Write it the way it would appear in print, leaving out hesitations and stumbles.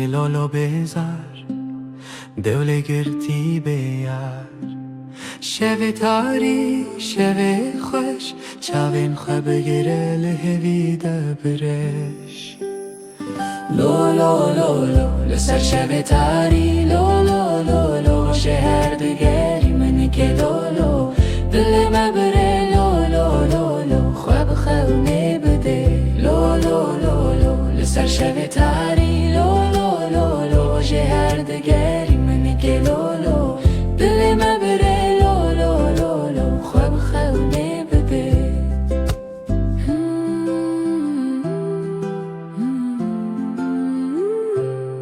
لالو بزار دول گرتی بیار شو تاری شو خوش چاوین خواب بگیره لهوی دبرش لو لو لو لو لسر شو تاری لو لو لو لو شهر دگری منی که دولو دل ما بره لو لو لو لو خواب خونی بده لو لو لو لو لسر شو تاری